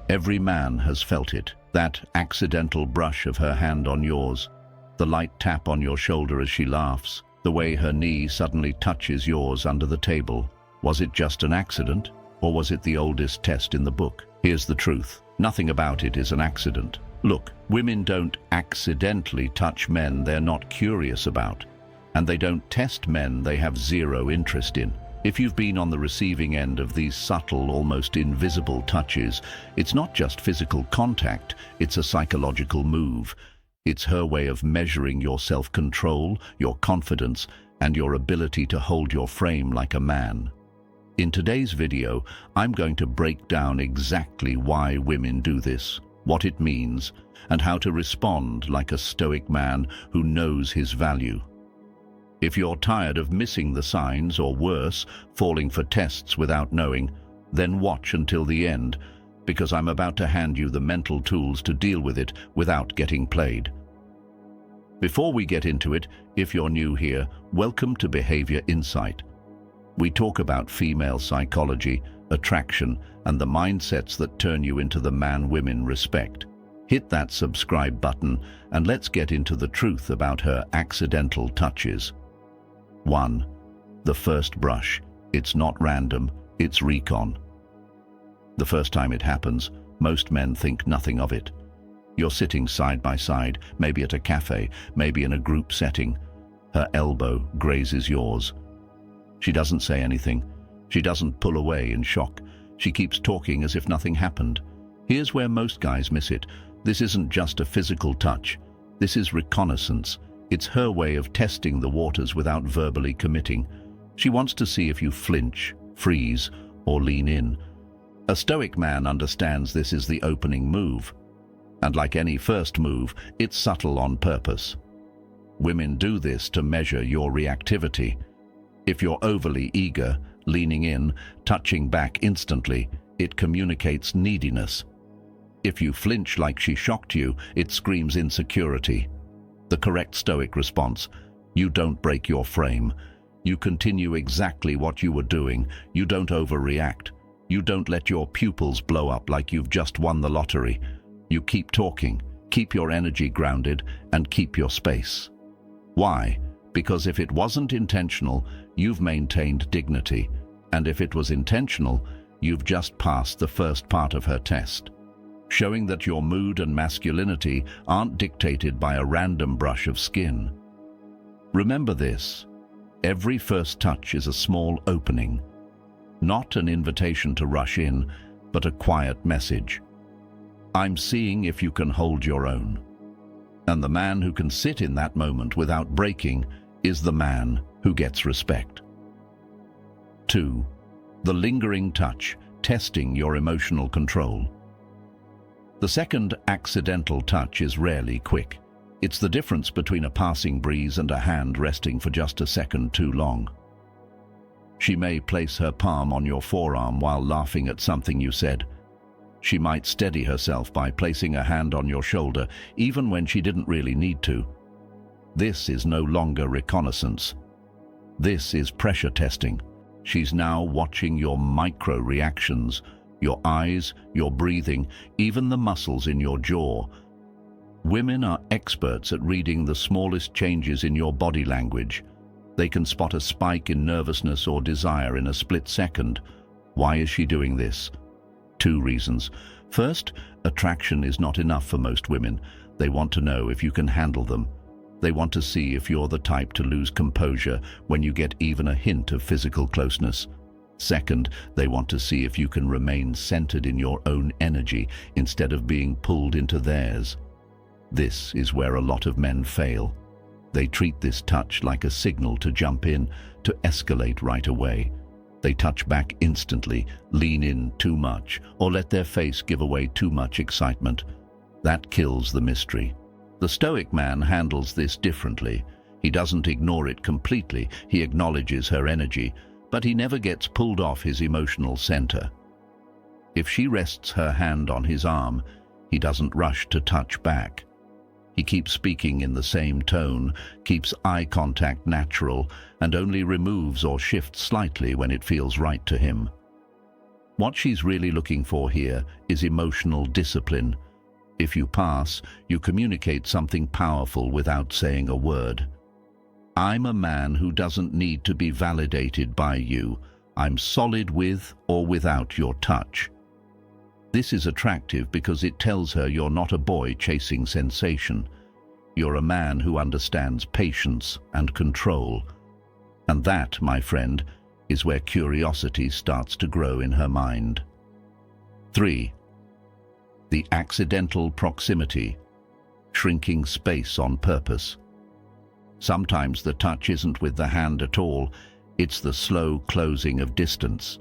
Every man has felt it, that accidental brush of her hand on yours, the light tap on your shoulder as she laughs, the way her knee suddenly touches yours under the table. Was it just an accident, or was it the oldest test in the book? Here's the truth. Nothing about it is an accident. Look, women don't accidentally touch men they're not curious about, and they don't test men they have zero interest in. If you've been on the receiving end of these subtle, almost invisible touches, it's not just physical contact, it's a psychological move. It's her way of measuring your self-control, your confidence, and your ability to hold your frame like a man. In today's video, I'm going to break down exactly why women do this, what it means, and how to respond like a stoic man who knows his value. If you're tired of missing the signs, or worse, falling for tests without knowing, then watch until the end, because I'm about to hand you the mental tools to deal with it without getting played. Before we get into it, if you're new here, welcome to Behavior Insight. We talk about female psychology, attraction, and the mindsets that turn you into the man women respect. Hit that subscribe button and let's get into the truth about her accidental touches. 1. The first brush. It's not random, it's recon. The first time it happens, most men think nothing of it. You're sitting side by side, maybe at a cafe, maybe in a group setting. Her elbow grazes yours. She doesn't say anything. She doesn't pull away in shock. She keeps talking as if nothing happened. Here's where most guys miss it. This isn't just a physical touch. This is reconnaissance. It's her way of testing the waters without verbally committing. She wants to see if you flinch, freeze, or lean in. A stoic man understands this is the opening move. And like any first move, it's subtle on purpose. Women do this to measure your reactivity. If you're overly eager, leaning in, touching back instantly, it communicates neediness. If you flinch like she shocked you, it screams insecurity. The correct stoic response: you don't break your frame. You continue exactly what you were doing. You don't overreact. You don't let your pupils blow up like you've just won the lottery. You keep talking, keep your energy grounded, and keep your space. Why? Because if it wasn't intentional, you've maintained dignity. And if it was intentional, you've just passed the first part of her test. Showing that your mood and masculinity aren't dictated by a random brush of skin. Remember this: every first touch is a small opening. Not an invitation to rush in, but a quiet message. I'm seeing if you can hold your own. And the man who can sit in that moment without breaking is the man who gets respect. 2. The lingering touch, testing your emotional control. The second accidental touch is rarely quick. It's the difference between a passing breeze and a hand resting for just a second too long. She may place her palm on your forearm while laughing at something you said. She might steady herself by placing a hand on your shoulder, even when she didn't really need to. This is no longer reconnaissance. This is pressure testing. She's now watching your micro reactions, your eyes, your breathing, even the muscles in your jaw. Women are experts at reading the smallest changes in your body language. They can spot a spike in nervousness or desire in a split second. Why is she doing this? 2 reasons. First, attraction is not enough for most women. They want to know if you can handle them. They want to see if you're the type to lose composure when you get even a hint of physical closeness. Second, they want to see if you can remain centered in your own energy instead of being pulled into theirs. This is where a lot of men fail. They treat this touch like a signal to jump in, to escalate right away. They touch back instantly, lean in too much, or let their face give away too much excitement. That kills the mystery. The stoic man handles this differently. He doesn't ignore it completely. He acknowledges her energy, but he never gets pulled off his emotional center. If she rests her hand on his arm, he doesn't rush to touch back. He keeps speaking in the same tone, keeps eye contact natural, and only removes or shifts slightly when it feels right to him. What she's really looking for here is emotional discipline. If you pass, you communicate something powerful without saying a word. I'm a man who doesn't need to be validated by you. I'm solid with or without your touch. This is attractive because it tells her you're not a boy chasing sensation. You're a man who understands patience and control. And that, my friend, is where curiosity starts to grow in her mind. 3. The accidental proximity, shrinking space on purpose. Sometimes the touch isn't with the hand at all, it's the slow closing of distance.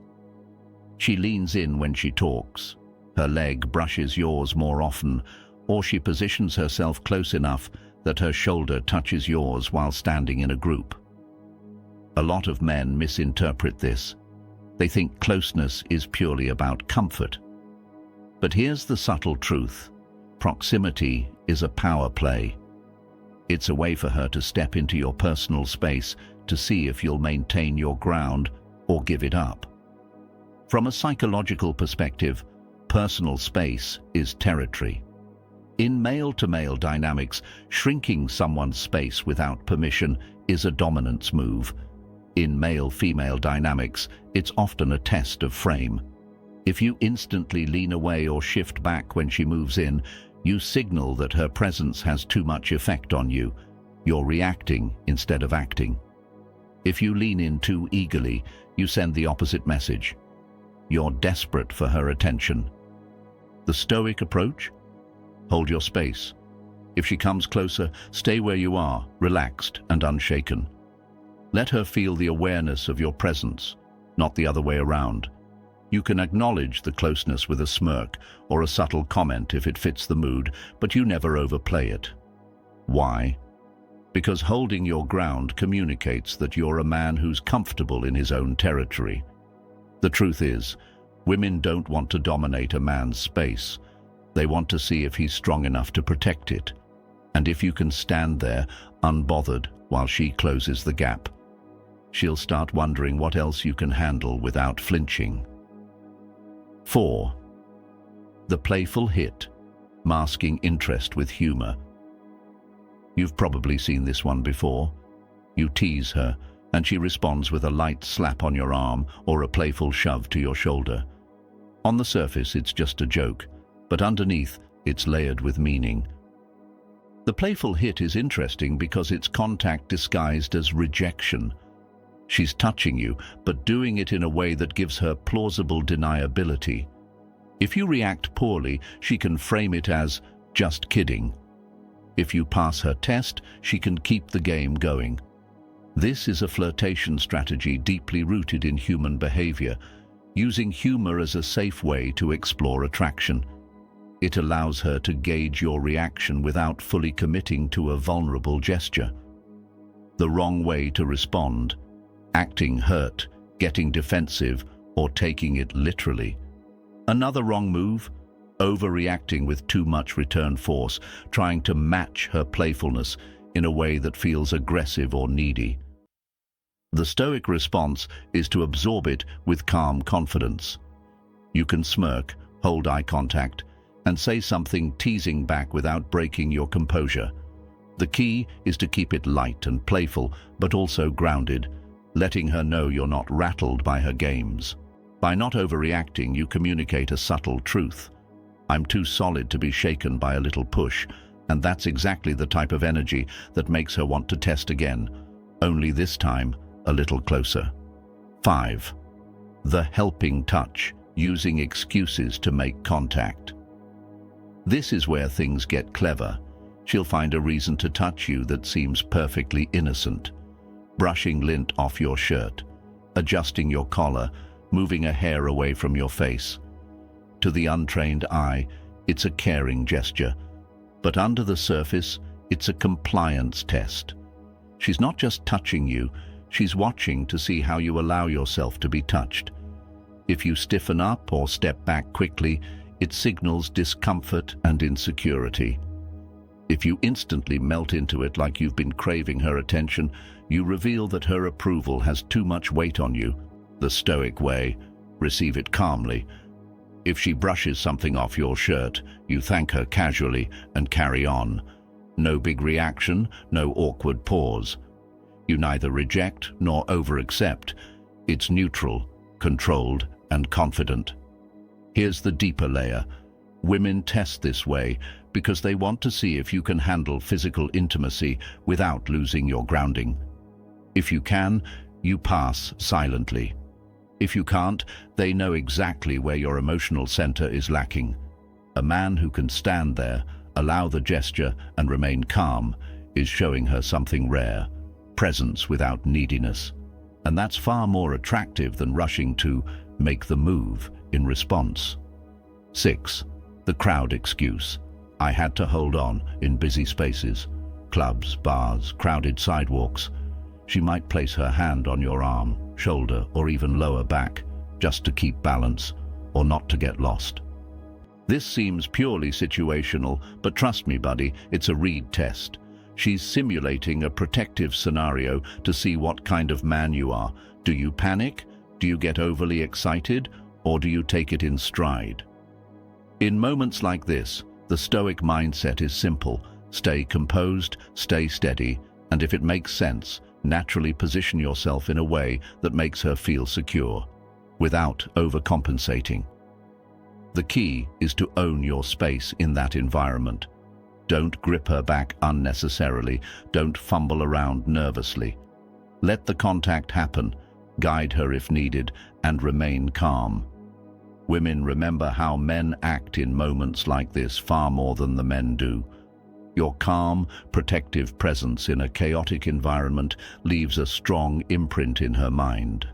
She leans in when she talks. Her leg brushes yours more often, or she positions herself close enough that her shoulder touches yours while standing in a group. A lot of men misinterpret this. They think closeness is purely about comfort. But here's the subtle truth. Proximity is a power play. It's a way for her to step into your personal space to see if you'll maintain your ground or give it up. From a psychological perspective, personal space is territory. In male-to-male dynamics, shrinking someone's space without permission is a dominance move. In male-female dynamics, it's often a test of frame. If you instantly lean away or shift back when she moves in, you signal that her presence has too much effect on you. You're reacting instead of acting. If you lean in too eagerly, you send the opposite message. You're desperate for her attention. The Stoic approach? Hold your space. If she comes closer, stay where you are, relaxed and unshaken. Let her feel the awareness of your presence, not the other way around. You can acknowledge the closeness with a smirk or a subtle comment if it fits the mood, but you never overplay it. Why? Because holding your ground communicates that you're a man who's comfortable in his own territory. The truth is, women don't want to dominate a man's space. They want to see if he's strong enough to protect it. And if you can stand there, unbothered, while she closes the gap, she'll start wondering what else you can handle without flinching. 4. The playful hit, masking interest with humor. You've probably seen this one before. You tease her, and she responds with a light slap on your arm or a playful shove to your shoulder. On the surface, it's just a joke, but underneath, it's layered with meaning. The playful hit is interesting because it's contact disguised as rejection. She's touching you, but doing it in a way that gives her plausible deniability. If you react poorly, she can frame it as, just kidding. If you pass her test, she can keep the game going. This is a flirtation strategy deeply rooted in human behavior, using humor as a safe way to explore attraction. It allows her to gauge your reaction without fully committing to a vulnerable gesture. The wrong way to respond: acting hurt, getting defensive, or taking it literally. Another wrong move: overreacting with too much return force, trying to match her playfulness in a way that feels aggressive or needy. The Stoic response is to absorb it with calm confidence. You can smirk, hold eye contact, and say something teasing back without breaking your composure. The key is to keep it light and playful, but also grounded, letting her know you're not rattled by her games. By not overreacting, you communicate a subtle truth. I'm too solid to be shaken by a little push, and that's exactly the type of energy that makes her want to test again, only this time a little closer. 5. The helping touch, using excuses to make contact. This is where things get clever. She'll find a reason to touch you that seems perfectly innocent. Brushing lint off your shirt, adjusting your collar, moving a hair away from your face. To the untrained eye, it's a caring gesture, but under the surface, it's a compliance test. She's not just touching you, she's watching to see how you allow yourself to be touched. If you stiffen up or step back quickly, it signals discomfort and insecurity. If you instantly melt into it like you've been craving her attention, you reveal that her approval has too much weight on you. The Stoic way: Receive it calmly. If she brushes something off your shirt, you thank her casually and carry on. No big reaction, no awkward pause. You neither reject nor over-accept. It's neutral, controlled, and confident. Here's the deeper layer. Women test this way because they want to see if you can handle physical intimacy without losing your grounding. If you can, you pass silently. If you can't, they know exactly where your emotional center is lacking. A man who can stand there, allow the gesture, and remain calm is showing her something rare, presence without neediness. And that's far more attractive than rushing to make the move in response. 6. The crowd excuse. I had to hold on in busy spaces, clubs, bars, crowded sidewalks. She might place her hand on your arm, shoulder, or even lower back, just to keep balance, or not to get lost. This seems purely situational, but trust me, buddy, it's a read test. She's simulating a protective scenario to see what kind of man you are. Do you panic? Do you get overly excited? Or do you take it in stride? In moments like this, the Stoic mindset is simple. Stay composed, stay steady, and if it makes sense, naturally position yourself in a way that makes her feel secure, without overcompensating. The key is to own your space in that environment. Don't grip her back unnecessarily. Don't fumble around nervously. Let the contact happen, guide her if needed, and remain calm. Women remember how men act in moments like this far more than the men do. Your calm, protective presence in a chaotic environment leaves a strong imprint in her mind.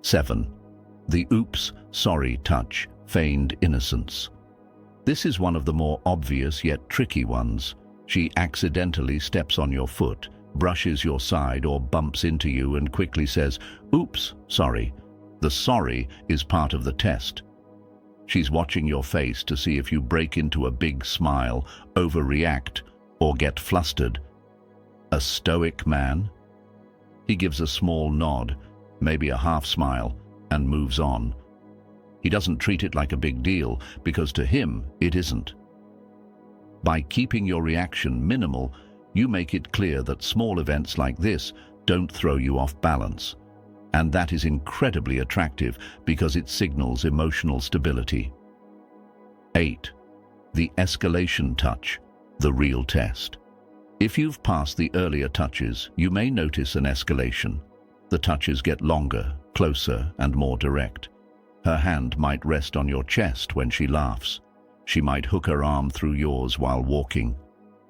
7. The oops, sorry touch, feigned innocence. This is one of the more obvious yet tricky ones. She accidentally steps on your foot, brushes your side or bumps into you and quickly says, "Oops, sorry." The sorry is part of the test. She's watching your face to see if you break into a big smile, overreact, or get flustered. A Stoic man? He gives a small nod, maybe a half smile, and moves on. He doesn't treat it like a big deal, because to him, it isn't. By keeping your reaction minimal, you make it clear that small events like this don't throw you off balance. And that is incredibly attractive because it signals emotional stability. 8. The escalation touch, the real test. If you've passed the earlier touches, you may notice an escalation. The touches get longer, closer, and more direct. Her hand might rest on your chest when she laughs. She might hook her arm through yours while walking.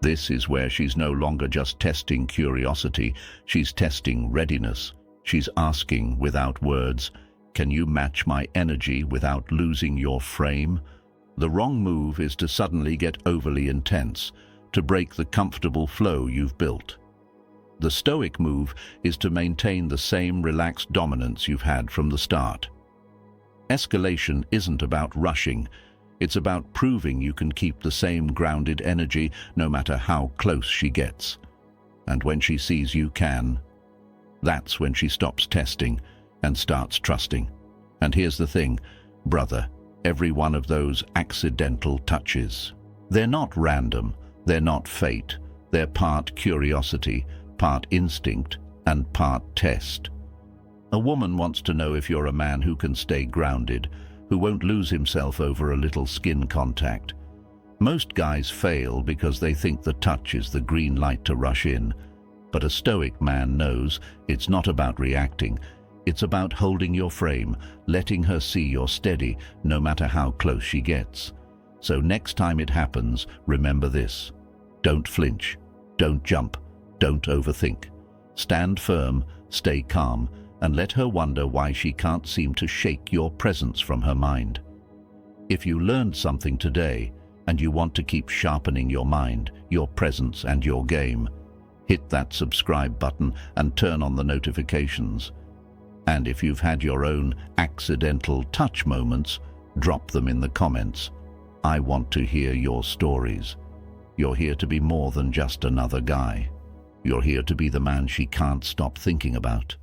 This is where she's no longer just testing curiosity, she's testing readiness. She's asking without words, "Can you match my energy without losing your frame?" The wrong move is to suddenly get overly intense, to break the comfortable flow you've built. The Stoic move is to maintain the same relaxed dominance you've had from the start. Escalation isn't about rushing, it's about proving you can keep the same grounded energy no matter how close she gets. And when she sees you can, that's when she stops testing and starts trusting. And here's the thing, brother, every one of those accidental touches, they're not random, they're not fate, they're part curiosity, part instinct, and part test. A woman wants to know if you're a man who can stay grounded, who won't lose himself over a little skin contact. Most guys fail because they think the touch is the green light to rush in. But a Stoic man knows it's not about reacting, it's about holding your frame, letting her see you're steady no matter how close she gets. So next time it happens, remember this. Don't flinch, don't jump, don't overthink. Stand firm, stay calm, and let her wonder why she can't seem to shake your presence from her mind. If you learned something today, and you want to keep sharpening your mind, your presence, and your game, hit that subscribe button and turn on the notifications. And if you've had your own accidental touch moments, drop them in the comments. I want to hear your stories. You're here to be more than just another guy. You're here to be the man she can't stop thinking about.